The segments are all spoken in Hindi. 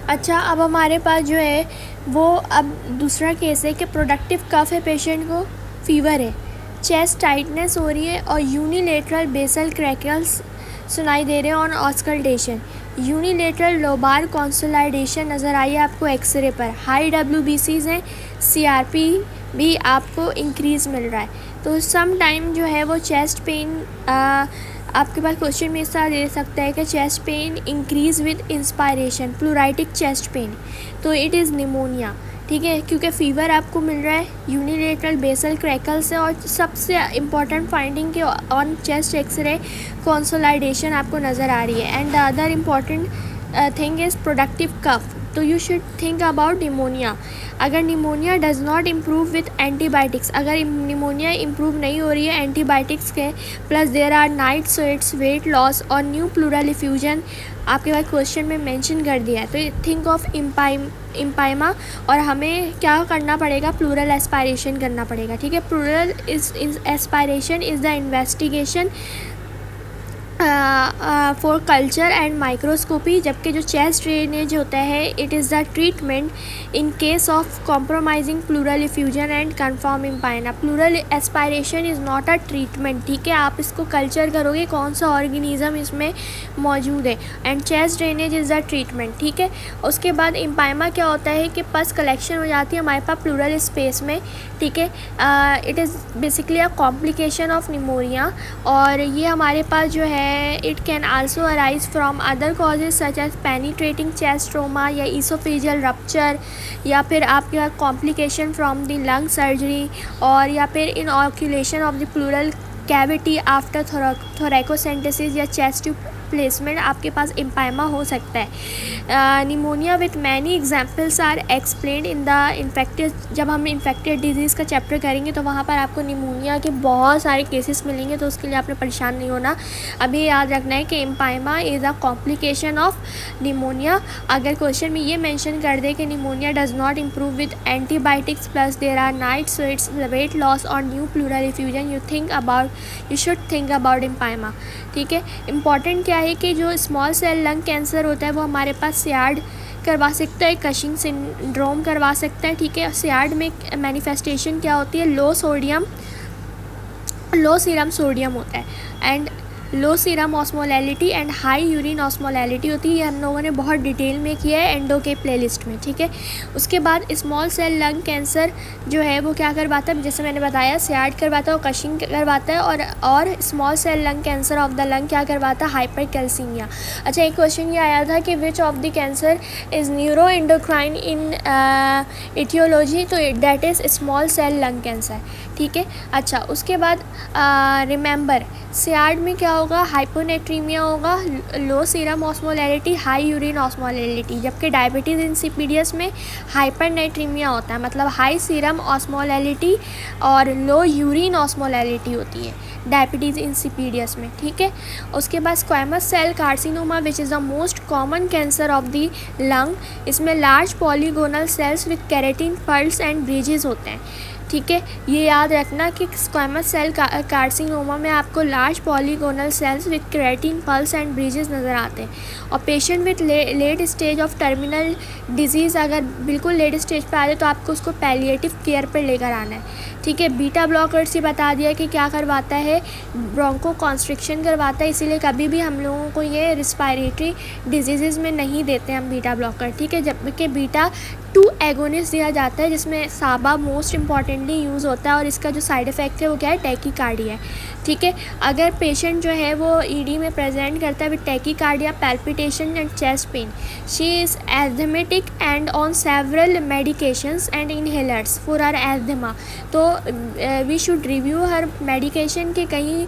अच्छा, अब हमारे पास जो है वो अब दूसरा केस है कि प्रोडक्टिव कफ है, पेशेंट को फीवर है, चेस्ट टाइटनेस हो रही है और यूनिलेटरल बेसल क्रैकल्स सुनाई दे रहे हैं on auscultation. Unilateral lobar consolidation नज़र आई है आपको एक्सरे पर। हाई WBCs हैं, CRP भी आपको इंक्रीज़ मिल रहा है। तो सम टाइम जो है वो चेस्ट पेन आपके पास क्वेश्चन में इस तरह दे सकता है कि chest pain increase with inspiration, pleuritic chest pain, तो इट इज़ निमोनिया। ठीक है, क्योंकि फ़ीवर आपको मिल रहा है, यूनिलेटरल बेसल क्रैकल से, और सबसे इम्पॉर्टेंट फाइंडिंग के ऑन चेस्ट एक्सरे कंसोलिडेशन आपको नज़र आ रही है। And the other important thing is productive cough, तो you should think about pneumonia. अगर pneumonia does not improve with antibiotics, अगर निमोनिया इम्प्रूव नहीं हो रही है एंटीबायोटिक्स के, plus there are night sweats, weight loss और न्यू प्लूरल इफ्यूजन आपके पास क्वेश्चन में मेंशन कर दिया है, तो थिंक ऑफ इम्पाइमा, और हमें क्या करना पड़ेगा, प्लूरल एस्पायरेशन करना पड़ेगा। ठीक है, pleural aspiration is the investigation for culture and microscopy, जबकि जो चेस्ट ड्रेनेज होता है it is the treatment in case of compromising pleural effusion and confirm empyema. Pleural aspiration is not a treatment. ठीक है, आप इसको कल्चर करोगे कौन सा ऑर्गेनिज्म इसमें मौजूद है, and chest drainage is the treatment. ठीक है, उसके बाद इम्पाइमा क्या होता है कि पस कलेक्शन हो जाती है हमारे पास प्लूरल स्पेस में। ठीक है, it is basically a complication of pneumonia, और ये हमारे पास जो है it can also arise from other causes such as penetrating chest trauma या ईसोफेजियल रप्चर, या फिर आपके complication from the lung surgery, और या फिर inoculation of the pleural cavity after thoracocentesis या चेस्ट ट्यूब प्लेसमेंट आपके पास इम्पाइमा हो सकता है। Pneumonia with many examples are explained in the infected, जब हम इन्फेक्टेड डिजीज़ का चैप्टर करेंगे तो वहाँ पर आपको निमोनिया के बहुत सारे केसेस मिलेंगे, तो उसके लिए आपने परेशान नहीं होना। अभी याद रखना है कि empyema is a complication of pneumonia. अगर क्वेश्चन में ये मेंशन कर दे कि pneumonia does not improve with antibiotics plus there are night sweats, weight loss और new pleural effusion, you should think about empyema. ठीक है, इम्पॉर्टेंट क्या है कि जो स्मॉल सेल लंग कैंसर होता है वो हमारे पास सियार्ड करवा सकता है, कशिंग सिंड्रोम करवा सकता है। ठीक है, सियार्ड में मैनिफेस्टेशन क्या होती है, लो सीरम सोडियम होता है, and low serum osmolality and high urine osmolality होती है। ये हम लोगों ने बहुत डिटेल में किया है एंडो के प्लेलिस्ट में। ठीक है, उसके बाद स्मॉल सेल लंग कैंसर जो है वो क्या करवाता है, जैसे मैंने बताया सियार्ड करवाता है और कशिंग करवाता है, और small cell lung cancer of the lung क्या करवाता है, हाइपर कैल्सीमिया। अच्छा, एक क्वेश्चन ये आया था कि which of the cancer is neuro endocrine in aetiology, तो that is small cell lung cancer. ठीक है, अच्छा उसके बाद रिमेंबर सियार्ड में क्या होगा, हाइपोनेट्रीमिया होगा, low serum osmolality, high urine osmolality, जबकि डायबिटीज़ इंसिपिडियस में हाइपरनेट्रीमिया होता है, मतलब हाई सीरम ऑस्मोलैलिटी और लो यूरिन ऑस्मोलैलिटी होती है डायबिटीज़ इंसिपिडियस में। ठीक है, उसके बाद squamous cell carcinoma which is the most common cancer of the lung, इसमें large polygonal cells with keratin pearls and bridges होते हैं। ठीक है, ये याद रखना कि स्क्वैमस सेल कार्सिनोमा में आपको large polygonal cells with keratin pearls and bridges नज़र आते हैं, और patient with late stage of terminal disease अगर बिल्कुल लेट स्टेज पे आ जाए तो आपको उसको पैलिएटिव केयर पर लेकर आना है। ठीक है, बीटा ब्लॉकर्स, ये बता दिया कि क्या करवाता है, ब्रोंको कॉन्स्ट्रिक्शन करवाता है, इसीलिए कभी भी हम लोगों को ये रिस्पायरेटरी डिजीज़ में नहीं देते हम बीटा ब्लॉकर। ठीक है, जबकि बीटा 2 एगोनिस्ट दिया जाता है जिसमें साबा मोस्ट इम्पॉर्टेंटली यूज़ होता है, और इसका जो साइड इफ़ेक्ट है वो क्या है, टैकीकार्डिया है। ठीक है, अगर पेशेंट जो है वो ईडी में प्रेजेंट करता है with tachycardia, palpitation and chest pain, she is asthmatic and on several medications and inhalers for her asthma, तो we should review her medication के कहीं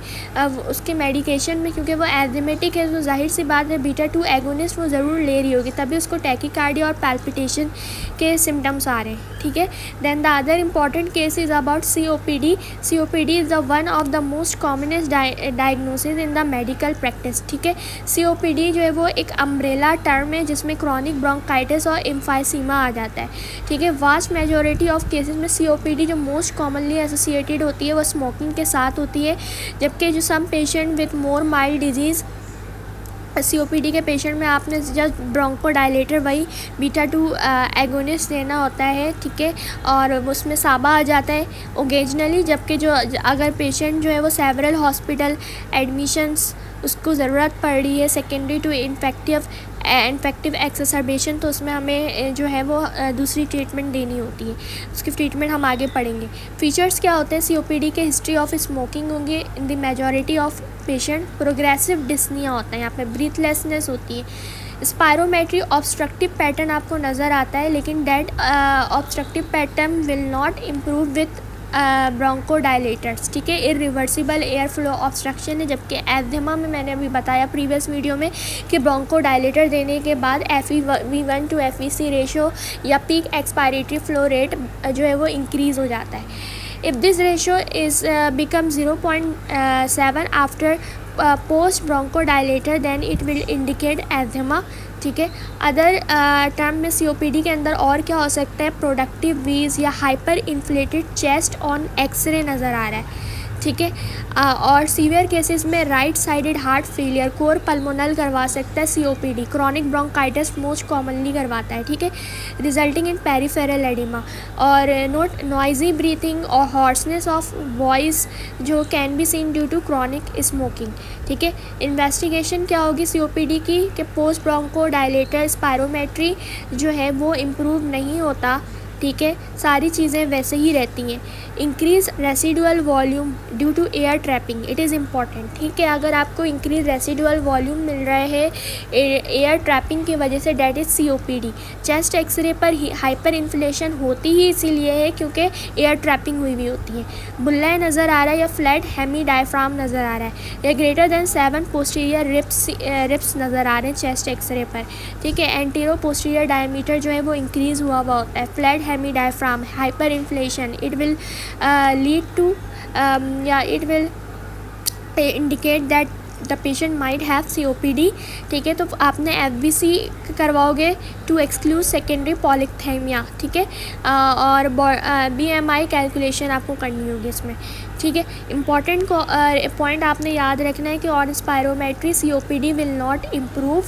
उसके मेडिकेशन में, क्योंकि वो एस्थमेटिक है तो जाहिर सी बात है बीटा 2 एगोनिस्ट वो ज़रूर ले रही होगी, तभी उसको टैकीकार्डिया और पैल्पिटेशन के सिम्टम्स आ रहे हैं। ठीक है, then the other important case is about COPD। COPD is the one of the most commonest diagnosis in the medical practice. ठीक है, COPD जो है वो एक अम्ब्रेला टर्म है जिसमें क्रॉनिक ब्रोंकाइटिस और एम्फाइसीमा आ जाता है। ठीक है, वास्ट मेजॉरिटी ऑफ केसेस में COPD जो मोस्ट कॉमनली एसोसिएटेड होती है वो स्मोकिंग के साथ होती है, जबकि जो some patient with more mild disease COPD के पेशेंट में आपने जस्ट ब्रोंकोडायलेटर वही बीटा 2 एगोनिस्ट देना होता है, ठीक है, और उसमें साबा आ जाता है ओकेजनली, जबकि जो अगर पेशेंट जो है वो सेवरल हॉस्पिटल एडमिशन्स उसको ज़रूरत पड़ रही है सेकेंडरी टू इन्फेक्टिव एक्सरबेशन, तो उसमें हमें जो है वो दूसरी ट्रीटमेंट देनी होती है। उसकी ट्रीटमेंट हम आगे पढ़ेंगे। फीचर्स क्या होते हैं COPD के? हिस्ट्री ऑफ स्मोकिंग होंगे in the majority of patient, progressive dyspnoea होता है, यहाँ पे ब्रीथलेसनेस होती है। स्पायरोमेट्री ऑब्स्ट्रक्टिव पैटर्न आपको नज़र आता है, लेकिन that obstructive pattern will not improve with bronchodilators, ठीक है, इरिवर्सिबल एयर फ्लो ऑब्स्ट्रक्शन है। जबकि एस्थमा में मैंने अभी बताया प्रीवियस वीडियो में कि ब्रोंकोडायलेटर देने के बाद FeV1 to FVC रेशो या पीक एक्सपायरेटरी फ्लो रेट जो है वो इंक्रीज़ हो जाता है। If this ratio is become 0.7 after post bronchodilator, then it will indicate asthma, ठीक है। अदर टर्म में COPD के अंदर और क्या हो सकता है? प्रोडक्टिव वीज या hyper inflated chest on x-ray नज़र आ रहा है, ठीक है। और सीवियर केसेस में right sided heart failure, cor pulmonale करवा सकता है COPD। Chronic bronchitis most commonly करवाता है, ठीक है, रिजल्टिंग इन पेरिफेरल एडिमा। और नोट नॉइजी ब्रीथिंग और हॉर्सनेस ऑफ वॉइस जो can be seen due to chronic smoking, ठीक है। इन्वेस्टिगेशन क्या होगी COPD की कि पोस्ट ब्रोंकोडायलेटर स्पायरोमेट्री जो है वो इम्प्रूव नहीं होता, ठीक है, सारी चीज़ें वैसे ही रहती हैं। Increase residual volume due to air trapping, it is important, ठीक है। अगर आपको इंक्रीज रेसिडुअल वॉल्यूम मिल रहा है एयर ट्रैपिंग की वजह से, that is COPD। Chest x-ray पर हाइपर इन्फ्लेशन होती ही इसीलिए है क्योंकि एयर ट्रैपिंग हुई हुई होती है। बुल्ला नज़र आ रहा है या फ्लैट हेमी डायफ्राम नज़र आ रहा है या ग्रेटर दैन 7 पोस्टीरियर रिप्स नज़र आ रहे हैं चेस्ट एक्सरे पर, ठीक है। एंटीरो पोस्टीरियर डायमीटर जो है वो इंक्रीज़ हुआ होता है। Flat hemi diaphragm, hyper inflation, it will lead to it will indicate that the patient might have COPD, ठीक है। तो आपने FVC करवाओगे टू एक्सक्लूड सेकेंडरी पॉलीथेमिया, ठीक है, और BMI कैलकुलेशन आपको करनी होगी इसमें, ठीक है। इम्पॉर्टेंट पॉइंट आपने याद रखना है कि on spirometry COPD will not improve,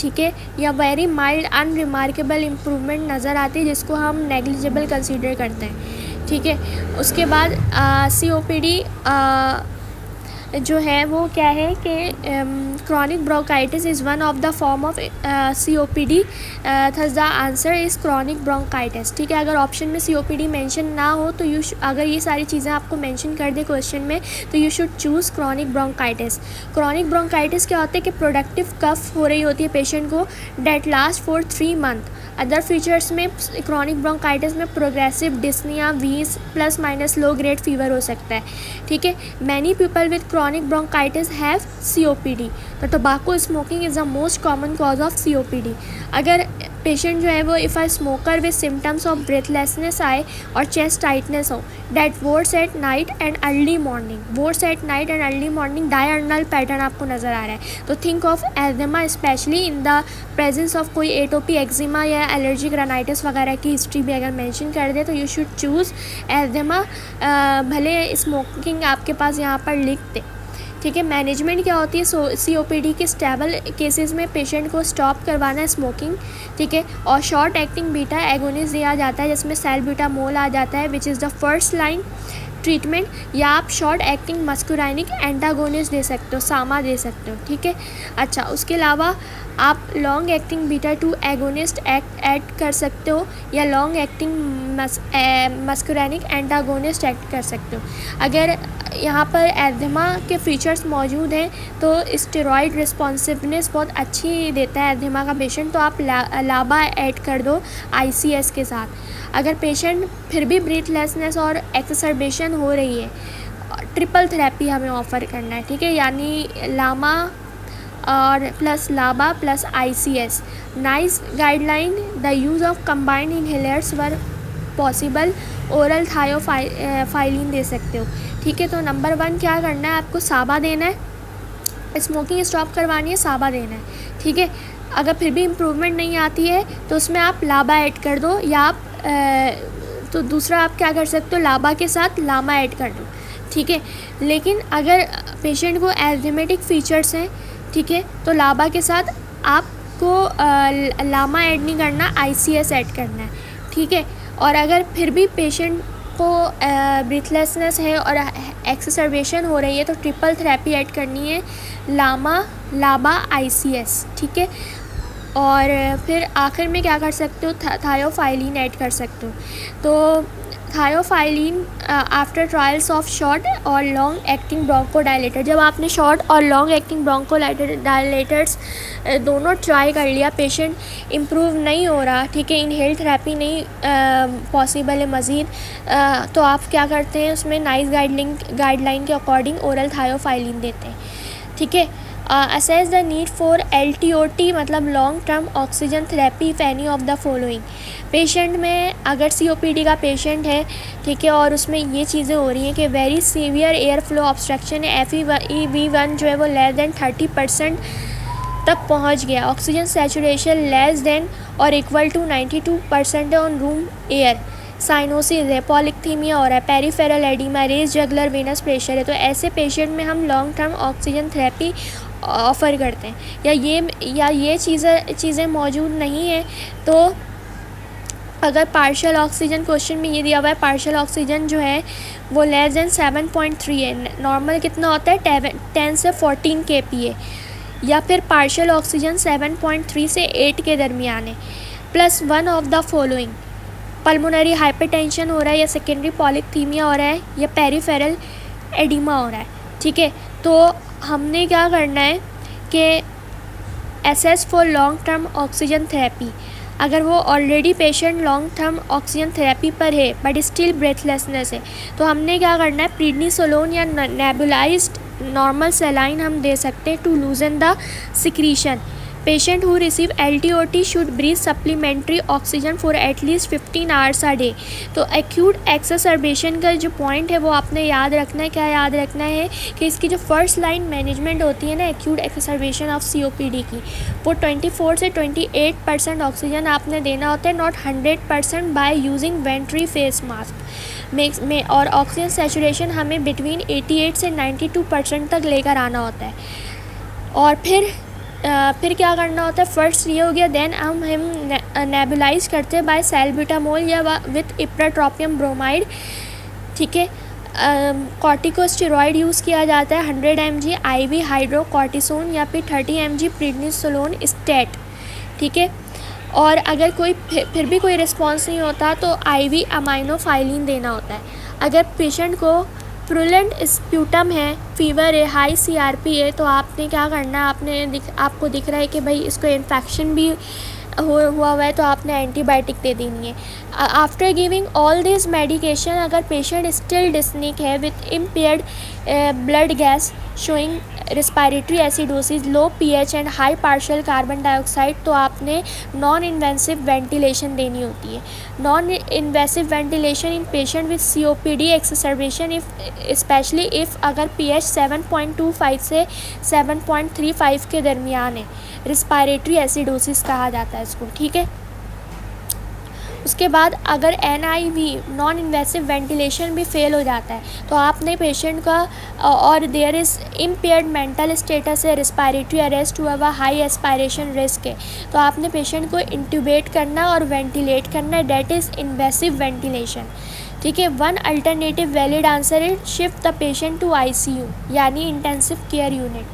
ठीक है, या वेरी माइल्ड अनरिमार्केबल इम्प्रूवमेंट नज़र आती है जिसको हम नेग्लिजिबल कंसीडर करते हैं, ठीक है। उसके बाद COPD जो है वो क्या है कि chronic bronchitis is one of the form of COPD, thus the answer is chronic bronchitis, ठीक है। अगर ऑप्शन में COPD मेंशन ना हो तो अगर ये सारी चीज़ें आपको मेंशन कर दे क्वेश्चन में तो you should choose chronic bronchitis. Chronic bronchitis क्या होता है कि प्रोडक्टिव कफ हो रही होती है पेशेंट को, that last for 3 month. Other features में क्रॉनिक ब्रोंकाइटिस में progressive dyspnoea, wheeze plus minus low grade fever हो सकता है, ठीक है। Many people with chronic bronchitis have COPD। तो tobacco smoking is the most common cause of COPD। अगर पेशेंट जो है वो if a smoker with symptoms of breathlessness आए और चेस्ट टाइटनेस हो, that worse at night and early morning, votes at night and early morning diurnal pattern आपको नज़र आ रहा है, तो think of asthma specially in the presence of कोई एटोपी, एक्जिमा या एलर्जिक राइनाइटिस वगैरह की हिस्ट्री भी अगर मेंशन कर दे तो यू शुड चूज़ एस्थमा, भले स्मोकिंग आपके पास यहाँ पर लिख दे, ठीक है। मैनेजमेंट क्या होती है COPD के स्टेबल केसेस में पेशेंट को स्टॉप करवाना है स्मोकिंग, ठीक है, और शॉर्ट एक्टिंग बीटा एगोनिस्ट दिया जाता है जिसमें सैलब्यूटामोल आ जाता है विच is the first line treatment, या आप शॉर्ट एक्टिंग मस्कुराइनिक एंटागोनिस्ट दे सकते हो, सामा दे सकते हो, ठीक है। अच्छा, उसके अलावा आप long acting beta 2 agonist add कर सकते हो या लॉन्ग एक्टिंग मस्कुराइनिक एंटागोनिस्ट ऐड कर सकते हो। अगर यहाँ पर एस्थमा के फीचर्स मौजूद हैं तो स्टेरॉइड रिस्पॉन्सिवनेस बहुत अच्छी देता है एस्थमा का पेशेंट, तो आप लाबा ऐड कर दो ICS के साथ। अगर पेशेंट फिर भी ब्रीथलेसनेस और एक्सरबेशन हो रही है, ट्रिपल थेरेपी हमें ऑफ़र करना है, ठीक है, यानी लामा और plus LABA plus ICS। NICE guideline, the use of combined inhalers where possible, oral theophylline दे सकते हो, ठीक है। तो नंबर 1 क्या करना है, आपको साबा देना है, स्मोकिंग स्टॉप करवानी है, साबा देना है, ठीक है। अगर फिर भी इम्प्रूवमेंट नहीं आती है तो उसमें आप लाबा ऐड कर दो, या आप तो दूसरा आप क्या कर सकते हो, लाबा के साथ लामा ऐड कर दो, ठीक है। लेकिन अगर पेशेंट को एस्थमेटिक फीचर्स हैं, ठीक है। तो लाबा के साथ आपको लामा ऐड नहीं करना, ICS ऐड करना है, ठीक है। और अगर फिर भी पेशेंट को ब्रीथलेसनेस है और एक्ससर्वेशन हो रही है तो ट्रिपल थेरेपी ऐड करनी है, लामा, लाबा, ICS, ठीक है। और फिर आखिर में क्या कर सकते हो, थायोफाइलिन ऐड कर सकते हो। तो थायोफाइलिन आफ्टर ट्रायल्स ऑफ शॉर्ट और लॉन्ग एक्टिंग ब्रोंकोडायलेटर, जब आपने शॉर्ट और लॉन्ग एक्टिंग ब्रोंकोडायलेटर्स दोनों ट्राई कर लिया, पेशेंट इम्प्रूव नहीं हो रहा, ठीक है, इनहेल थेरेपी नहीं पॉसिबल है मज़ीद, तो आप क्या करते हैं, उसमें नाइस गाइडलाइन के अकॉर्डिंग ओरल थायोफाइलिन देते हैं, ठीक है। Assess the need for LTOT मतलब long term oxygen therapy if any of the following. Patient में अगर COPD का पेशेंट है, ठीक है, और उसमें ये चीज़ें हो रही हैं कि very severe air flow obstruction है, FEV1 जो है वो लेस दैन 30% तक पहुंच गया, ऑक्सीजन सैचुरेशन लेस देन और equal to 92% on room air, cyanosis है, पॉलिथीमिया हो रहा है, peripheral oedema, raised jugular venous pressure है, तो ऐसे पेशेंट में हम long term oxygen therapy offer करते हैं। या ये चीज़ें मौजूद नहीं है तो अगर पार्शियल ऑक्सीजन, क्वेश्चन में ये दिया हुआ है पार्शियल ऑक्सीजन जो है वो लेस देन 7.3 है, नॉर्मल कितना होता है 10 से 14 kPa, या फिर पार्शियल ऑक्सीजन 7.3 से 8 के दरमियान है, plus one of the following, pulmonary hypertension हो रहा है या सेकेंडरी पॉलिथीमिया हो रहा है या पेरिफेरल एडिमा हो रहा है, ठीक है। तो हमने क्या करना है कि assess for long term oxygen therapy, अगर वो already patient long term oxygen therapy पर है बट स्टिल ब्रेथलेसनेस है, तो हमने क्या करना है, प्रीडनिसोलोन या नेबुलाइज्ड नॉर्मल सेलाइन हम दे सकते हैं to loosen the secretion. Patient who receive LTOT should breathe supplementary oxygen for at least 15 hours a day. तो एक्यूट एक्ससर्बेशन का जो पॉइंट है वो आपने याद रखना है, क्या याद रखना है कि इसकी जो फर्स्ट लाइन मैनेजमेंट होती है ना एक्यूट एक्ससर्बेशन ऑफ COPD की, वो 24 से 28% ऑक्सीजन आपने देना होता है, not 100% by using venturi face mask में, और ऑक्सीजन सैचुरेशन हमें बिटवीन 88 से 92% तक लेकर आना होता है। और फिर क्या करना होता है, फर्स्ट ये हो गया, देन हम नेबुलाइज करते हैं बाय सैल्ब्यूटामोल या विथ इप्राट्रोपियम ब्रोमाइड, ठीक है। कॉर्टिकोस्टेरॉइड यूज़ किया जाता है 100 mg IV हाइड्रोकॉर्टिसोन या फिर 30 mg प्रीडनिसोलोन स्टेट, ठीक है। और अगर फिर भी कोई रिस्पॉन्स नहीं होता तो IV अमाइनोफाइलिन देना होता है। अगर पेशेंट को प्रुलेंट स्प्यूटम है, फीवर है, हाई CRP है, तो आपने क्या करना है, आपको दिख रहा है कि भाई इसको इन्फेक्शन भी हुआ है, तो आपने एंटीबायोटिक दे देनी है। After giving all this medication, अगर पेशेंट स्टिल डिस्निक है with impaired blood gas showing respiratory acidosis, low pH and high partial carbon dioxide, तो आपने नॉन इन्वेसिव वेंटिलेशन देनी होती है। Non invasive ventilation in patient with COPD exacerbation specially if अगर pH 7.25 से 7.35 के दरमियान है, रिस्पायरेटरी एसिडोसिस कहा जाता है इसको, ठीक है। उसके बाद अगर NIV नॉन इन्वेसिव वेंटिलेशन भी फेल हो जाता है तो आपने पेशेंट का और there is impaired mental status है, रिस्पायरेटरी अरेस्ट हुआ हुआ, हाई एस्पायरेशन रिस्क है, तो आपने पेशेंट को इंट्यूबेट करना और वेंटिलेट करना है, डेट इज़ इन्वेसिव वेंटिलेशन, ठीक है। One alternative valid answer is shift the patient to ICU यानी intensive care unit.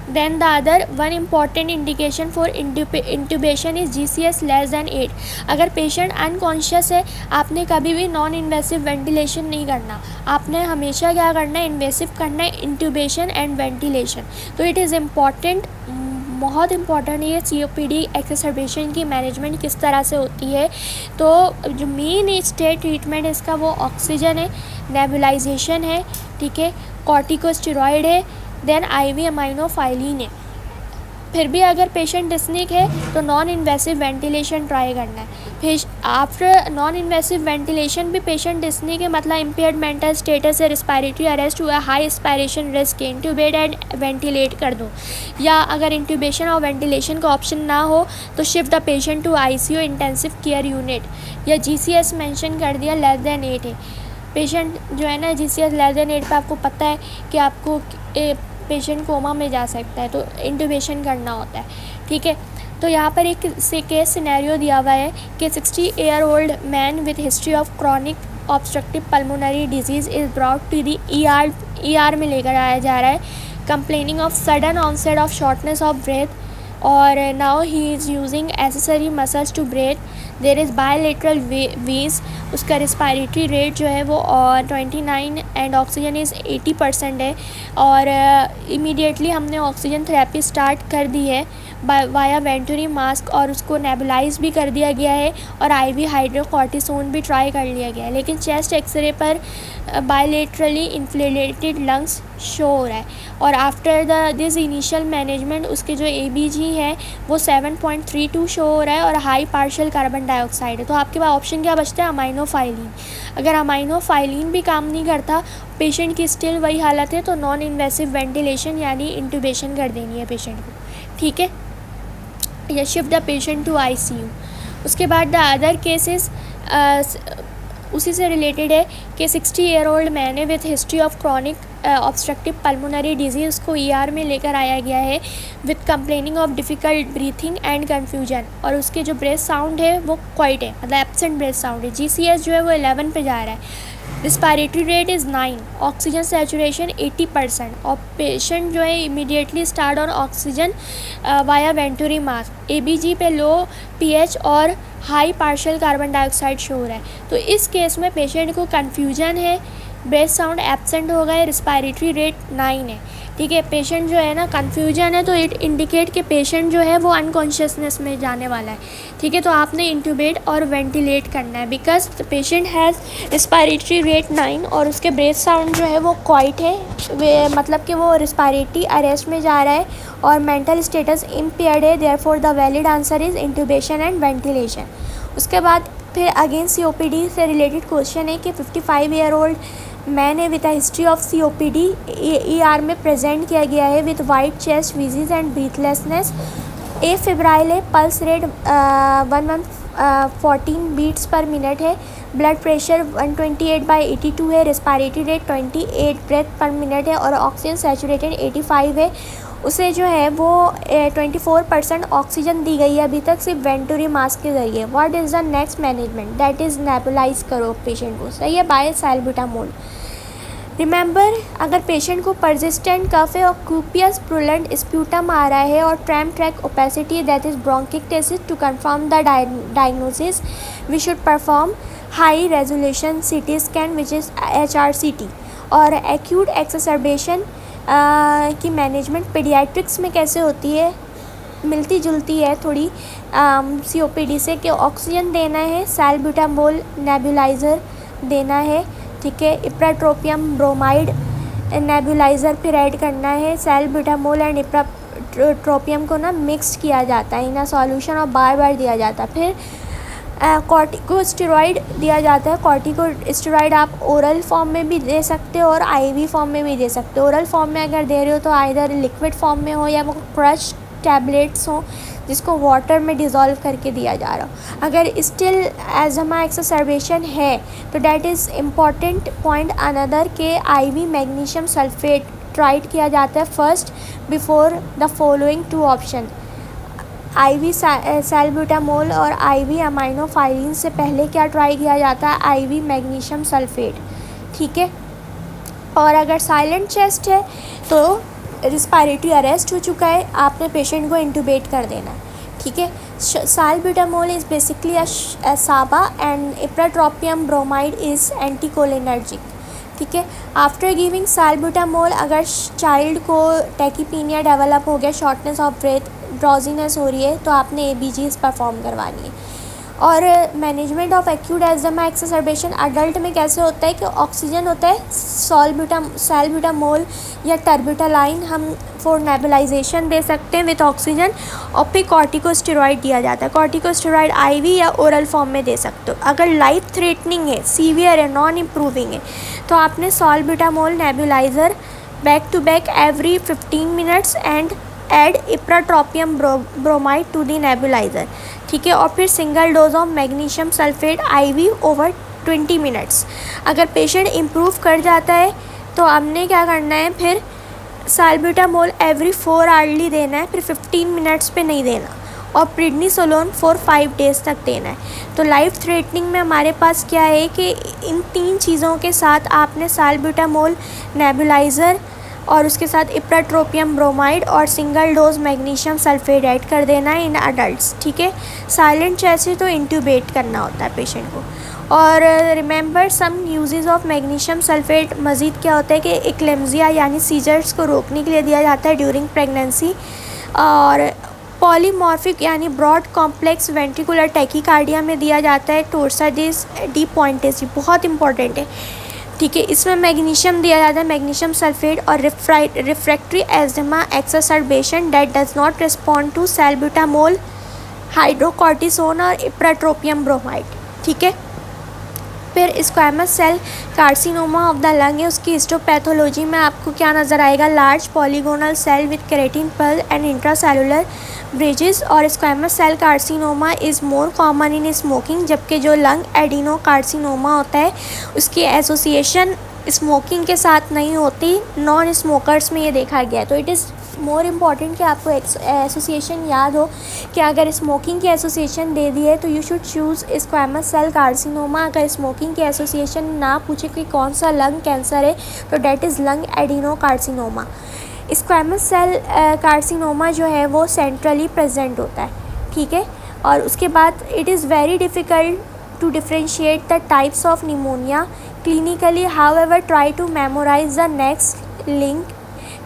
Then the other one important indication for intubation is GCS less than 8। अगर पेशेंट अनकॉन्शियस है, आपने कभी भी नॉन इन्वेसिव वेंटिलेशन नहीं करना, आपने हमेशा क्या करना है, इन्वेसिव करना है, इंट्यूबेशन एंड वेंटिलेशन। तो इट इज़ इम्पॉर्टेंट, बहुत इंपॉर्टेंट है COPD एक्ससर्बेशन की मैनेजमेंट किस तरह से होती है। तो जो मेन स्टेट ट्रीटमेंट है इसका वो ऑक्सीजन है, नेबुलाइजेशन है, ठीक है, कॉर्टिकोस्टेरॉइड है, देन IV अमाइनोफाइलिन है। फिर भी अगर पेशेंट डिस्निक है तो नॉन इन्वेसिव वेंटिलेशन ट्राई करना है। फिर आफ्टर नॉन इन्वेसिव वेंटिलेशन भी पेशेंट डिस्निक है, मतलब इम्पेयर्ड मेंटल स्टेटस है, रिस्पायरेटरी अरेस्ट हुआ, हाई एस्पायरेशन रिस्क है, इंट्यूबेट एंड वेंटिलेट कर दो। या अगर इंट्यूबेशन और वेंटिलेशन का ऑप्शन ना हो तो shift the patient to ICU intensive care unit, या GCS मेंशन कर दिया लेस देन 8 है। पेशेंट जो है ना GCS लेस देन 8 पे आपको पता है कि आपको पेशेंट कोमा में जा सकता है, तो इंटूबेशन करना होता है, ठीक है। तो यहाँ पर एक केस सिनेरियो दिया हुआ है कि 60-year-old man with history of chronic obstructive pulmonary disease is brought to the ER में लेकर आया जा रहा है, complaining of sudden onset of shortness of breath, और now he is using accessory muscles to breath, there is bilateral wheeze, उसका रिस्पायरेटरी रेट जो है वो 29 एंड ऑक्सीजन इज़ 80% है, और इमीडिएटली हमने ऑक्सीजन थेरेपी स्टार्ट कर दी है वाया वेंटुरी मास्क, और उसको नेबुलाइज भी कर दिया गया है, और IV हाइड्रोकॉर्टिसोन भी ट्राई कर लिया गया है। लेकिन चेस्ट एक्सरे पर बायलेटरली इन्फ्लेटेड लंग्स शो हो रहा है, और आफ्टर दिस इनिशियल मैनेजमेंट उसके जो ABG है वो 7.32 शो हो रहा है, और हाई पार्शियल कार्बन डाइऑक्साइड है। तो आपके पास ऑप्शन क्या बचता है? अमाइनोफाइलिन। अगर अमाइनोफाइलिन भी काम नहीं करता, पेशेंट की स्टिल वही हालत है, तो नॉन इन्वेसिव वेंटिलेशन यानी इंटूबेशन कर देनी है पेशेंट को, ठीक है, या shift the patient to ICU। उसके बाद द अदर केसेस उसी से रिलेटेड है कि 60-year-old मैन है with history of chronic obstructive pulmonary disease को ER में लेकर आया गया है with complaining of difficult breathing and confusion, और उसके जो ब्रेथ साउंड है वो क्वाइट है, मतलब एब्सेंट ब्रेथ साउंड है। GCS जो है वो 11 पे जा रहा है, respiratory rate is 9, oxygen saturation 80%, और पेशेंट जो है immediately start on oxygen via venturi mask, ABG पे लो pH और high partial carbon dioxide show हो रहा है। तो इस केस में पेशेंट को कन्फ्यूजन है, ब्रेथ साउंड एब्सेंट हो गए, रिस्पायरेटरी रेट 9 है, ठीक है। पेशेंट जो है ना कन्फ्यूजन है, तो इट इंडिकेट कि पेशेंट जो है वो अनकॉन्शियसनेस में जाने वाला है, ठीक है। तो आपने इंटूबेट और वेंटिलेट करना है, because the patient has respiratory rate 9 और उसके ब्रेथ साउंड जो है वो क्वाइट है, मतलब कि वो रिस्पायरेटरी अरेस्ट में जा रहा है और मेंटल स्टेटस इम्पेयर्ड है, therefore the valid answer is intubation and ventilation. उसके बाद फिर अगेन COPD से रिलेटेड क्वेश्चन है कि 55-year-old मैन है with a history of COPD ER में प्रेजेंट किया गया है with white chest, wheezes and breathlessness, febrile है, pulse rate 114 beats per minute है, ब्लड प्रेशर 128/82 है, respiratory rate 28 breath per minute है, और ऑक्सीजन सैचुरेटेड 85 है। उसे जो है वो 24% ऑक्सीजन दी गई है अभी तक सिर्फ वेंटुरी मास्क के ज़रिए। What is the next management? That is nebulise करो पेशेंट को, सही है, बाय सैल्ब्यूटामोल। रिमेंबर, अगर पेशेंट को परसिस्टेंट कफ है और क्यूपियस प्रोलेंट स्प्यूटम आ रहा है और tram track opacity that is bronchiectasis, to confirm the diagnosis we should perform high resolution CT scan which is HRCT। और एक्यूट एक्सरबेशन की मैनेजमेंट पीडियाट्रिक्स में कैसे होती है, मिलती जुलती है थोड़ी COPD से, कि ऑक्सीजन देना है, सैल्ब्यूटामोल नेबुलाइज़र देना है, ठीक है, इप्राट्रोपियम ब्रोमाइड नेबुलाइज़र फिर ऐड करना है, सैल्ब्यूटामोल एंड इप्राट्रोपियम को ना मिक्स किया जाता है इन सॉल्यूशन और बार बार दिया जाता है। फिर कॉर्टिकोस्टेरॉइड दिया जाता है। कॉर्टिकोस्टेरॉइड आप ओरल फॉर्म में भी दे सकते हो और IV फॉर्म में भी दे सकते हो। ओरल फॉर्म में अगर दे रहे हो तो आइदर लिक्विड फॉर्म में हो या वो क्रश टैबलेट्स हो जिसको वाटर में डिज़ोल्व करके दिया जा रहा हो। अगर स्टिल एजमा एक्सरबेशन है तो that is important point another के IV मैग्नीशियम सल्फेट ट्राइड किया जाता है first before the following 2 option. IV सैल्ब्यूटामोल और IV अमाइनोफाइलिन से पहले क्या ट्राई किया जाता है? IV मैग्नीशियम सल्फेट, ठीक है। और अगर साइलेंट चेस्ट है तो रिस्पायरेटरी अरेस्ट हो चुका है, आपने पेशेंट को इंटूबेट कर देना है, ठीक है। सैल्ब्यूटामोल इज़ बेसिकली अ साबा and ipratropium bromide is anticholinergic, ठीक है। आफ्टर गिविंग सैल्ब्यूटामोल अगर चाइल्ड को टैकीपीनिया डेवलप हो गया, शॉर्टनेस ऑफ ब्रेथ, ड्रॉजीनेस हो रही है तो आपने ABGs परफॉर्म करवानी है। और management of acute asthma exacerbation adult में कैसे होता है कि ऑक्सीजन होता है, सैल्ब्यूटामोल या टर्बिटालाइन हम फॉर नेबुलाइजेशन दे सकते हैं विथ ऑक्सीजन, और फिर कॉर्टिकोस्टेरॉइड दिया जाता है। कॉर्टिकोस्टेरॉइड IV या ओरल फॉर्म में दे सकते हो। अगर लाइफ थ्रेटनिंग है, सीवियर है, नॉन इम्प्रूविंग है तो आपने salbutamol nebuliser back to back every 15 minutes and add ipratropium bromide to the nebuliser, ठीक है। और फिर single dose of magnesium sulphate IV over 20 minutes. अगर पेशेंट इम्प्रूव कर जाता है तो हमने क्या करना है, फिर साल्ब्यूटामोल एवरी 4 आवरली देना है, फिर 15 मिनट्स पे नहीं देना, और प्रिडनिसोलोन फॉर 5 डेज़ तक देना है। तो लाइफ थ्रेटनिंग में हमारे पास क्या है कि इन 3 चीज़ों के साथ आपने साल्ब्यूटामोल नेबुलाइज़र और उसके साथ इप्राट्रोपियम ब्रोमाइड और single dose magnesium sulphate add कर देना है इन अडल्ट्स, ठीक है। साइलेंट चेस्ट है तो इंट्यूबेट करना होता है पेशेंट को। और remember some uses of magnesium sulphate मज़ीद क्या होता है कि एक्लेम्सिया यानी सीजर्स को रोकने के लिए दिया जाता है ड्यूरिंग प्रेगनेंसी। और पॉलीमॉर्फिक यानी ब्रॉड कॉम्प्लेक्स वेंट्रिकुलर टैकीकार्डिया में दिया जाता है टोर्साडिस डीपॉइंटेस, बहुत इंपॉर्टेंट है, ठीक है। इसमें मैग्नीशियम दिया जाता है, मैग्नीशियम सल्फेट। और refractory asthma exacerbation that does not respond to salbutamol, hydrocortisone और इप्राट्रोपियम ब्रोमाइड, ठीक है। फिर squamous cell carcinoma of the lung है, उसकी हिस्टोपैथोलॉजी में आपको क्या नज़र आएगा, large polygonal cell with keratin pearl and intracellular bridges. और squamous cell carcinoma is more common in smoking, जबकि जो लंग एडिनो कार्सिनोमा होता है उसकी एसोसिएशन स्मोकिंग के साथ नहीं होती, नॉन स्मोकर्स में ये देखा गया है। तो इट इज़ मोर इम्पॉर्टेंट कि आपको एसोसिएशन याद हो कि अगर स्मोकिंग की एसोसिएशन दे दी है तो you should choose squamous cell carcinoma. अगर स्मोकिंग की एसोसिएशन ना पूछे कि कौन सा लंग कैंसर है तो that is lung adenocarcinoma. Squamous cell carcinoma जो है वो सेंट्रली प्रेजेंट होता है, ठीक है। और उसके बाद it is very difficult to differentiate the types of pneumonia clinically, however try to memorise the next link,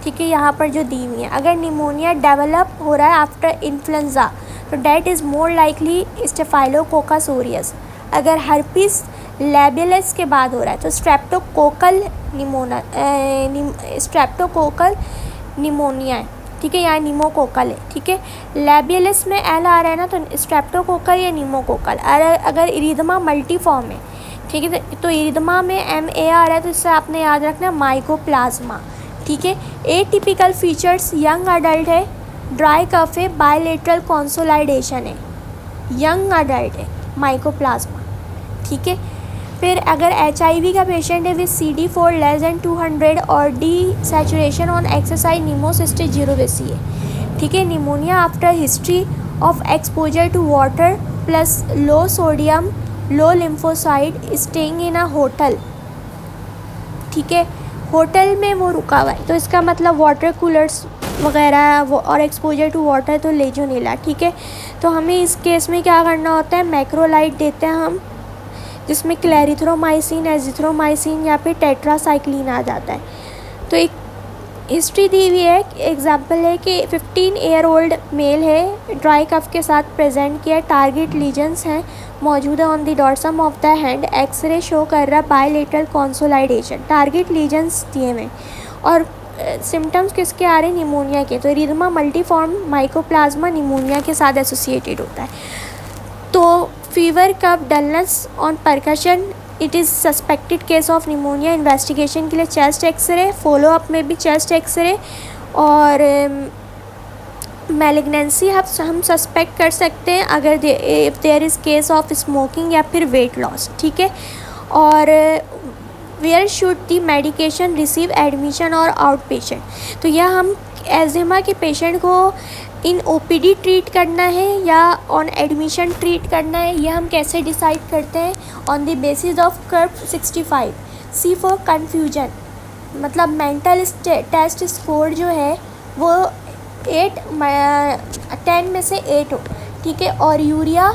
ठीक है, यहाँ पर जो दी हुई है। अगर निमोनिया डेवलप हो रहा है आफ्टर इन्फ्लुएंजा तो that is more likely staphylococcus aureus. अगर हर्पिस लैबियलिस के बाद हो रहा है तो स्ट्रेप्टोकोकल निमोनिया है, ठीक है, यहाँ निमोकोकल है, ठीक है। लैबियलिस में एल आ रहा है ना तो स्ट्रेप्टोकोकल या निमोकोकल। अगर इरिदमा मल्टीफॉर्म है, ठीक है, तो इरिदमा में MA आ रहा है तो इससे आपने याद रखना माइकोप्लाज्मा, ठीक है। एटिपिकल फीचर्स यंग अडल्ट है, ड्राई कफ है, बायलेटरल कंसोलिडेशन है, यंग अडल्ट है, माइकोप्लाज्मा, ठीक है। फिर अगर HIV का पेशेंट है विद CD4 लेस देन 200 और desaturation on exercise pneumocystis 0 वैसी है, ठीक है। Pneumonia after history of exposure to water plus low sodium low lymphocyte staying in a hotel, ठीक है, होटल में वो रुका हुआ है तो इसका मतलब वाटर कूलर्स वगैरह वो, और एक्सपोजर टू वाटर तो लेजोनेला, ठीक है। तो हमें इस केस में क्या करना होता है, मैक्रोलाइड देते हैं हम, जिसमें क्लैरिथ्रोमाइसिन, एजिथ्रोमाइसिन या फिर टेट्रासाइक्लिन आ जाता है। तो एक हिस्ट्री दी हुई है, एग्जाम्पल है कि 15 ईयर ओल्ड मेल है, ड्राई कफ के साथ प्रेजेंट किया, टारगेट लीजन्स हैं मौजूद है on the dorsum of the hand, x-ray show कर रहा बायलेटरल कंसोलिडेशन, टारगेट लीजन्स दिए हुए और सिम्टम्स किसके आ रहे हैं, निमोनिया के। तो इरिदमा मल्टीफॉर्म माइकोप्लाज्मा निमोनिया के साथ एसोसिएटेड होता है। तो fever, cough, dullness on percussion, it is suspected case of pneumonia. Investigation के लिए चेस्ट एक्सरे, फॉलोअप में भी चेस्ट एक्सरे, और मैलिग्नेंसी हम सस्पेक्ट कर सकते हैं अगर if there is case of smoking या फिर वेट लॉस, ठीक है। और where should the medication receive, admission और आउट पेशेंट। तो यह हम एज़मा के पेशेंट को इन OPD ट्रीट करना है या ऑन एडमिशन ट्रीट करना है, यह हम कैसे डिसाइड करते हैं, on the basis of curve 65। C for confusion, मतलब मेंटल टेस्ट स्कोर जो है वो 10 में से 8 हो, ठीक है। और urea,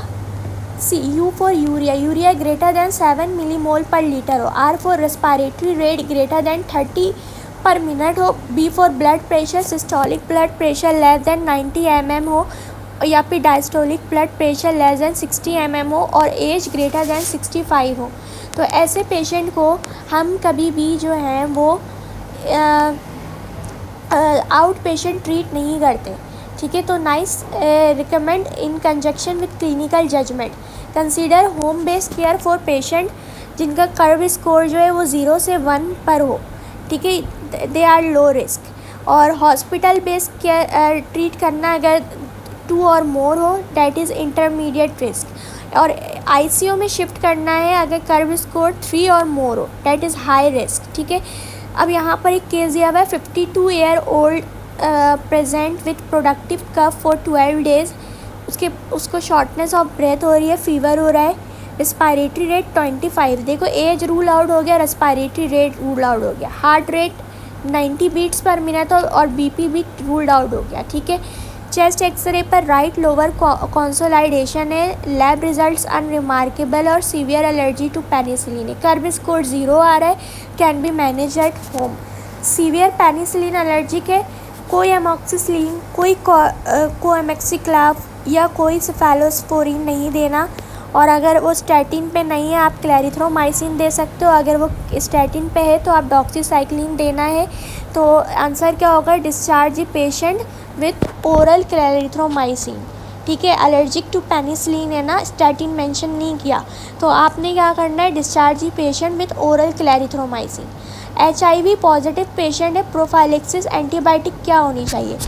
U for urea greater than 7 millimole पर लीटर हो। R for respiratory rate greater than 30 पर मिनट हो। B for blood pressure, systolic blood pressure less than 90 mm हो या फिर diastolic blood pressure less than 60 mm हो और एज ग्रेटर देन 65 हो। तो ऐसे पेशेंट को हम कभी भी जो है वो आउट पेशेंट ट्रीट नहीं करते, ठीक है। तो NICE recommend in conjunction with clinical judgement, consider home based care for patient जिनका कर्व स्कोर जो है वो 0 से 1 पर हो, ठीक है, दे आर लो रिस्क। और हॉस्पिटल बेस्ड केयर ट्रीट करना अगर 2 और मोर हो, डैट इज़ इंटरमीडिएट रिस्क। और ICU में शिफ्ट करना है अगर कर्व स्कोर 3 और मोर हो, डैट इज़ हाई रिस्क, ठीक है। अब यहाँ पर एक केस दिया हुआ है 52 year old present with productive cough for 12 days. उसको शॉर्टनेस ऑफ ब्रेथ हो रही है, फीवर हो रहा है, रेस्पायरेटरी रेट 25। देखो एज रूल आउट हो गया, रेस्पायरेटरी रेट रूल आउट हो गया, heart rate 90 beats per minute और बीपी भी रूल्ड आउट हो गया, ठीक है। चेस्ट एक्सरे पर राइट लोअर कंसोलिडेशन है, लैब रिजल्ट्स अनरिमार्केबल और सीवियर एलर्जी टू पेनिसिलिन है। कर्व स्कोर 0 आ रहा है, can be manage at home. Severe penicillin allergic है, कोई एमॉक्सिसिलिन, कोई कोएमेक्सिक्लाव या कोई सेफेलोस्पोरिन नहीं देना। और अगर वो स्टैटिन पे नहीं है आप क्लैरिथ्रोमाइसिन दे सकते हो, अगर वो स्टैटिन पे है तो आप डॉक्सीसाइक्लिन देना है। तो आंसर क्या होगा, discharge patient with oral clarithromycin, ठीक है। एलर्जिक टू पेनिसिलिन है ना, स्टैटिन मेंशन नहीं किया, तो आपने क्या करना है, discharge patient with oral clarithromycin. HIV positive patient है, प्रोफाइलेक्सिस एंटीबायोटिक क्या होनी चाहिए,